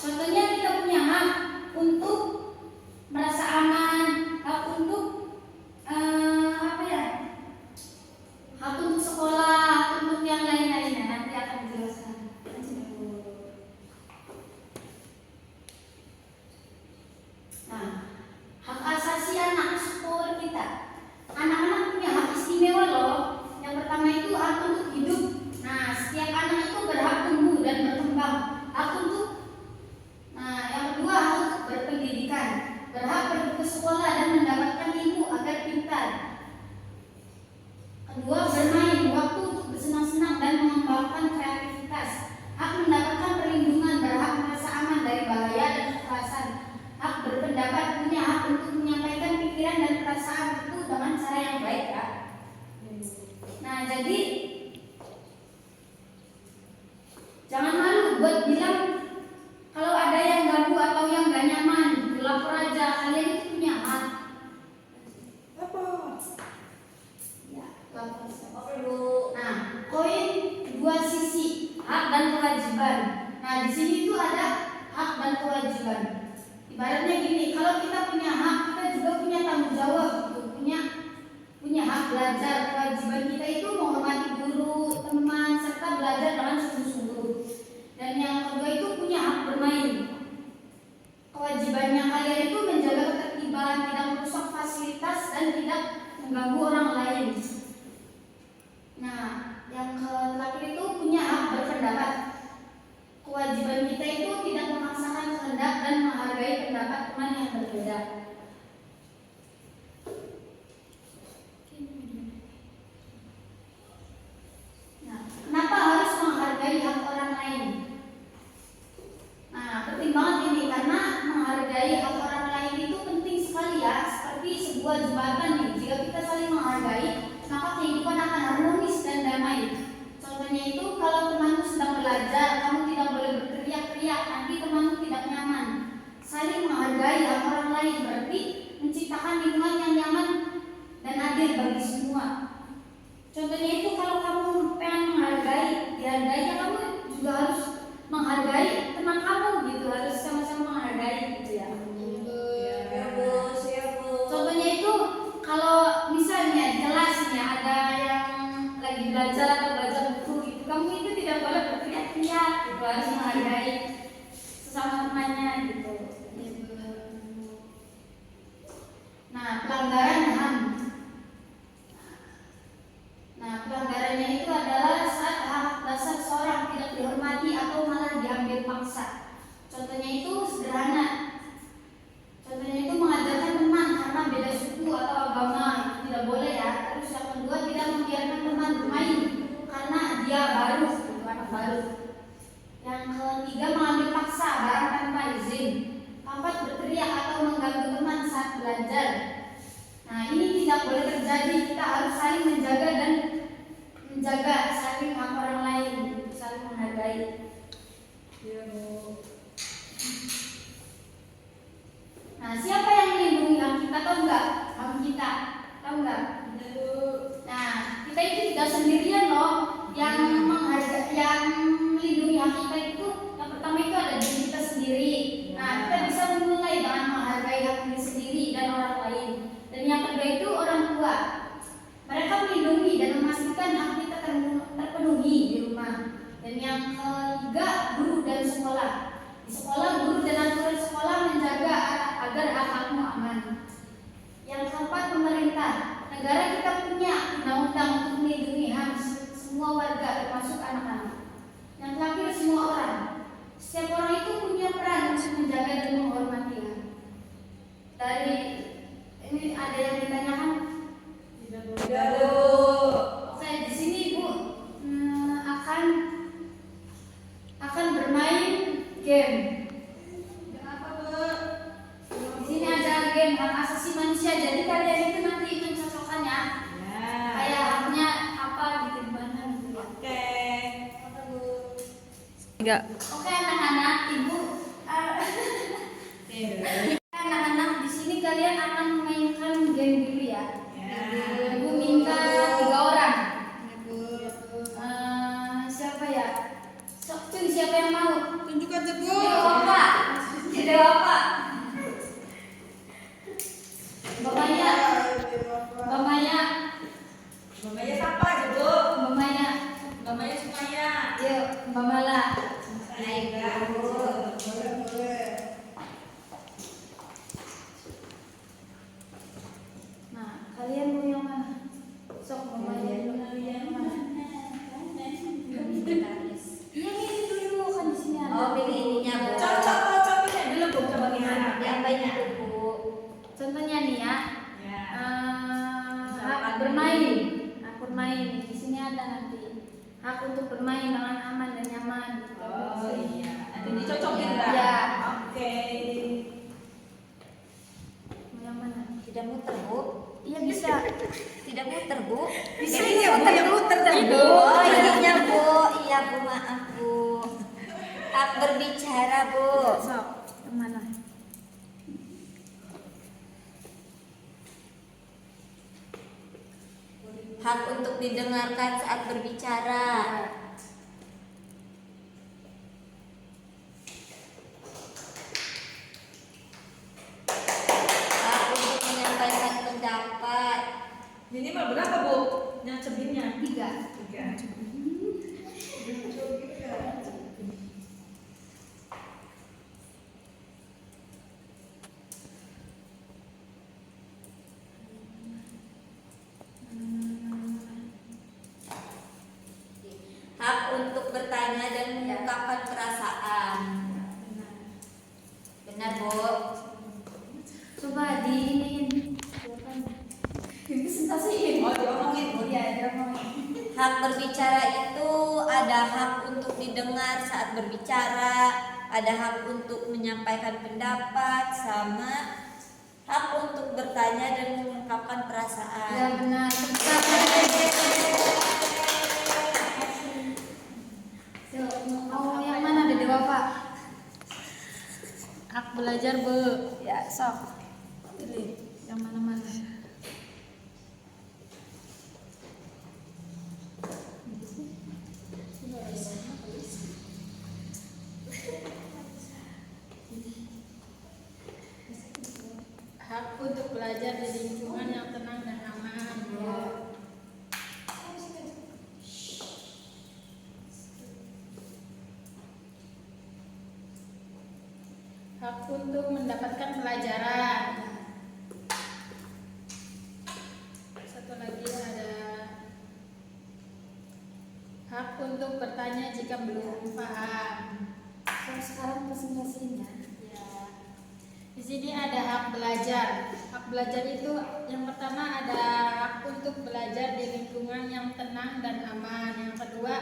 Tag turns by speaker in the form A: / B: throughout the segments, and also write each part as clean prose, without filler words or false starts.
A: Contohnya kita punya hak untuk merasa aman, hak untuk hak untuk sekolah, hak untuk yang lain-lainnya. Nanti akan dijelaskan. Nah, hak asasi anak support kita. Anak-anak punya hak istimewa loh. Yang pertama itu hak untuk hidup. Nah, setiap anak itu berhak tumbuh dan berkembang. Hak untuk yang kedua hak untuk berpendidikan. Berhak pergi ke sekolah dan mendapatkan ilmu agar pintar. Kedua, bermain, waktu untuk bersenang-senang dan mengembangkan kreativitas. Hak mendapatkan perlindungan, berhak merasa aman dari bahaya dan kekerasan. Hak berpendapat, punya hak untuk menyampaikan pikiran dan perasaan itu dengan cara yang baik ya. Nah, jadi jangan malu buat bilang kalau ada yang ganggu atau yang gak nyaman, lapor aja, kalian itu punya hak. Ya, lapor dulu. Nah, poin dua sisi, hak dan kewajiban. Nah, di sini itu ada hak dan kewajiban. Ibaratnya gini, kalau kita punya hak, kita juga punya tanggung jawab, gitu. punya hak belajar. Kewajiban kita itu menghormati guru, teman, serta belajar dengan sungguh-sungguh. Dan yang kedua itu punya hak bermain. Kewajibannya kalian itu menjaga ketertiban, tidak merusak fasilitas dan tidak mengganggu orang lain. Nah, yang terakhir itu punya hak berpendapat. Kewajiban kita itu tidak memaksakan kehendak dan menghargai pendapat teman yang berbeda. Nah, kenapa harus menghargai hak orang lain? Nah, penting banget ini karena menghargai hak orang lain itu penting sekali ya, seperti sebuah jembatan nih. Jika kita saling menghargai, maka kehidupan akan harmonis dan damai. Contohnya itu kalau temanmu sedang belajar, kamu tidak boleh berteriak-teriak, nanti temanmu tidak nyaman. Saling menghargai hak orang lain berarti menciptakan lingkungan yang nyaman dan adil bagi semua. Contohnya itu kalau kamu pengen dihargai, kamu juga harus menghargai teman kamu gitu, harus sama-sama menghargai gitu ya. Contohnya itu kalau misalnya di kelasnya ada yang lagi belajar atau belajar buku gitu, kamu itu tidak boleh berteriak-teriak gitu, harus menghargai sesama temannya gitu. Nah, pelanggaran HAM. Nah, pelanggarannya itu adalah saat hak dasar seorang tidak dihormati atau malah diambil paksa. Contohnya itu sederhana. Contohnya itu mengajarkan teman karena beda suku atau agama, itu tidak boleh ya. Terus yang kedua, tidak membiarkan teman bermain karena dia baru, anak baru. Yang ketiga, mengambil paksa barang tanpa izin. Keempat, berteriak atau mengganggu teman saat belajar. Nah, ini tidak boleh terjadi. Kita harus saling menjaga dan saling hak orang lain, saling menghargai. Nah, siapa yang melindungi hak kita? Tahu nggak? Hak kita, tahu nggak? Nah, kita itu tidak sendirian loh. Yang melindungi hak kita itu, yang pertama itu ada diri kita sendiri. Nah, kita bisa memulai dengan menghargai hak diri sendiri dan orang lain. Dan yang kedua itu orang tua. Mereka melindungi dan memastikan hak kita terpenuhi di rumah. Dan yang ketiga, guru dan sekolah. Di sekolah, guru dan aturan sekolah menjaga agar hak-hakmu aman. Yang keempat, pemerintah. Negara kita punya undang-undang untuk melindungi hak semua warga, termasuk anak-anak. Yang terakhir, semua orang. Setiap orang itu punya peran untuk menjaga dan menghormati hak. Dari ini ada yang ditanyakan? Tidak. Oke, di sini Ibu akan bermain game. Apa, Bu? Di sini ada game hak asasi manusia. Jadi kalian itu nanti mencocokkan ya. Kayak haknya apa gitu, gimana gitu. Oke. Apa, Bu?
B: Enggak.
A: Oke, anak-anak, Ibu. Anak-anak, di sini kalian akan memainkan game dulu ya. Ibu minta 3 orang. Siapa ya? Sok, siapa yang mau?
B: Tunjuk aja, Bu.
A: Ayo, Bapak. dewa apa? Mbak Maya. Mbak Maya.
B: Mbak Maya siapa aja, Bu?
A: Mbak Maya.
B: Mbak Maya Sumaya.
A: Yuk, Mbak Mala.
B: Naik, Bu.
A: Nah, kalian mau yang mana? Sok Mbak Maya dulu. Yang mana? Iya, ini dulu kan di sini ada.
C: Oh, pilih ininya, Bu.
B: Contohnya dulu, Bu. Coba gimana?
C: Yang banyak tuh, Bu.
A: Contohnya nih ya.
B: Ya.
A: Hak bermain. Hak bermain. Di sini ada nanti. Hak untuk bermain dengan aman dan nyaman.
B: Oh iya. Nanti dicocokin kan?
A: Iya.
B: Oke.
A: Mau yang mana?
C: Tidak muter, Bu.
A: Iya bisa.
C: Tidak muter, Bu.
B: Bisa
C: Jadi
B: ini ya, Bu, yang muter tadi, Bu.
C: Oh, ininya, Bu. Iya, Bu, maaf, Bu. Hak berbicara, Bu.
A: Sok. Yang mana?
C: Hak untuk didengarkan saat berbicara. Hak untuk menyampaikan pendapat.
B: Minimal berapa, Bu? Nyacebinnya?
A: 3.
B: 3.
C: Hak untuk bertanya dan mengungkapkan perasaan. Benar, Bu.
A: Coba di ini. Presentasiin.
B: Oh, diomongin, Bu.
A: Iya, diomongin.
C: Hak berbicara itu ada hak untuk didengar saat berbicara, ada hak untuk menyampaikan pendapat, sama hak untuk bertanya dan mengungkapkan
A: Ya
C: perasaan.
A: benar. Mau yang mana ada dewa Pak? Hak belajar Bu. Ya sok. Pilih yang mana-mana.
D: Hak untuk belajar di lingkungan yang tenang dan aman.
A: Ya.
D: Hak untuk mendapatkan pelajaran. Satu lagi ada hak untuk bertanya jika belum paham.
A: Kalau sekarang presentasinya.
D: Ya. Di sini ada hak belajar. Hak belajar itu yang pertama ada hak untuk belajar di lingkungan yang tenang dan aman. Yang kedua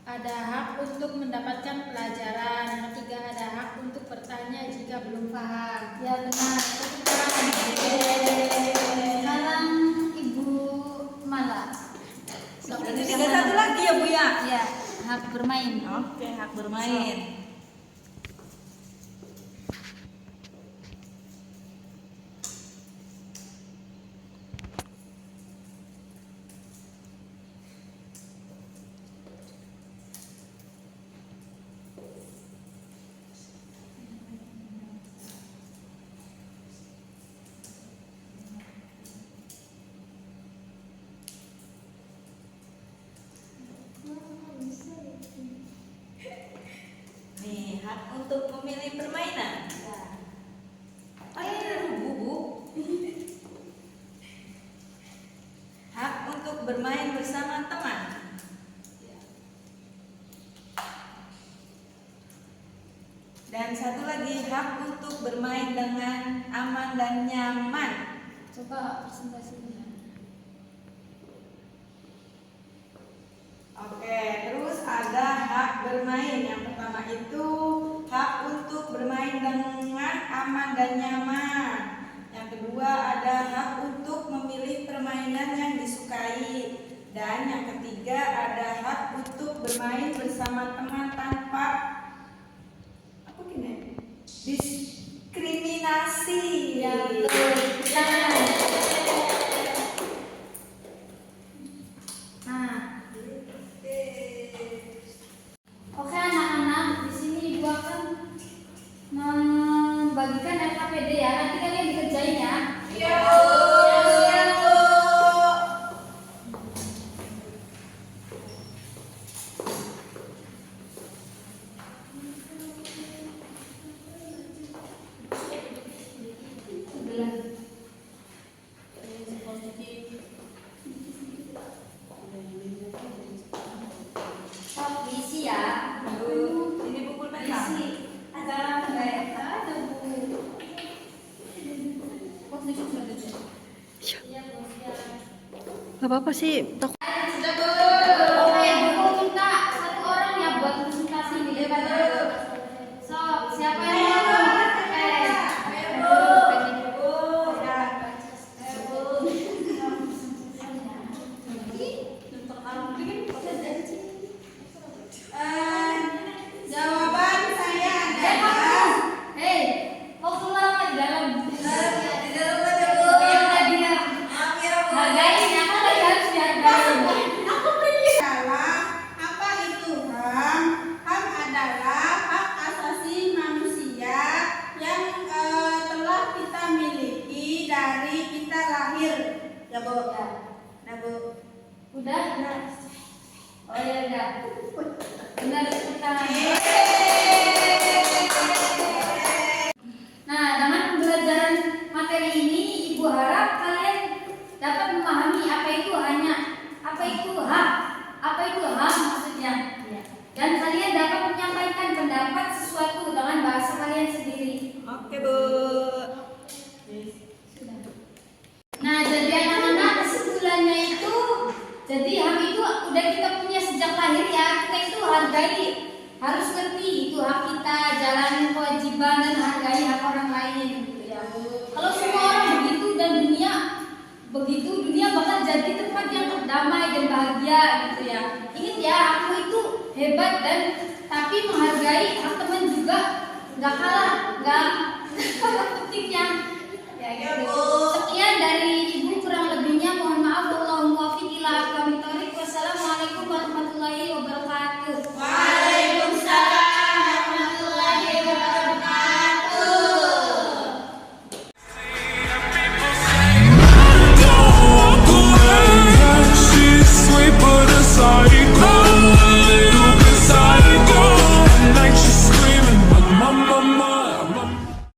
D: ada hak untuk mendapatkan pelajaran. Yang ketiga ada hak untuk bertanya jika belum paham.
A: Ya benar. Sekarang Ibu Mala.
B: Berarti tinggal satu lagi ya, Bu ya?
A: Ya, hak bermain.
B: Oke, hak bermain. Nih, hak untuk memilih permainan. Ada Bu. Hak untuk bermain bersama teman. Dan satu lagi, hak untuk bermain dengan aman dan nyaman.
A: Coba presentasinya.
B: Oke, terus ada hak bermain. Yang pertama itu hak untuk bermain dengan aman dan nyaman. Yang kedua ada hak untuk memilih permainan yang disukai. Dan yang ketiga ada hak untuk bermain bersama teman tanpa apa gini? Diskriminasi.
A: Ya betul. Silakan. Nah, oke anak-anak, di sini Ibu akan
E: Gak apa-apa sih. Takut.
A: Oke, aku minta satu orang ya buat presentasi di depan. So, siapa yang mau?
B: Jawaban saya adalah
A: Hei, mau keluar apa di dalam?
C: Di dalam aja, Bu.
A: Yang tadi ya. Hargain, aku lagi harus dihargain.
B: apa itu HAM? HAM adalah hak asasi manusia yang telah kita miliki dari kita lahir. Ya, Bu. Nah, Bu.
A: Udah? Oh ya udah. Benar kita. Nah, dengan pembelajaran materi ini, Ibu harap kalian dapat memahami apa itu hak, apa itu HAM maksudnya. Dan kalian dapat menyampaikan pendapat sesuatu dengan bahasa kalian sendiri.
B: Oke, Bu.
A: Nah, jadi anak-anak kesimpulannya itu, jadi HAM itu udah kita punya sejak lahir ya. Kita itu harus ngerti itu hak kita, jalanin kewajiban dan hargai hak orang lain. Gitu ya. Kalau semua orang begitu dan dunia begitu, dunia bakal jadi tempat yang damai dan bahagia gitu ya. Ingat ya, aku itu hebat dan tapi menghargai hak teman juga nggak kalah pentingnya. Ya gitu.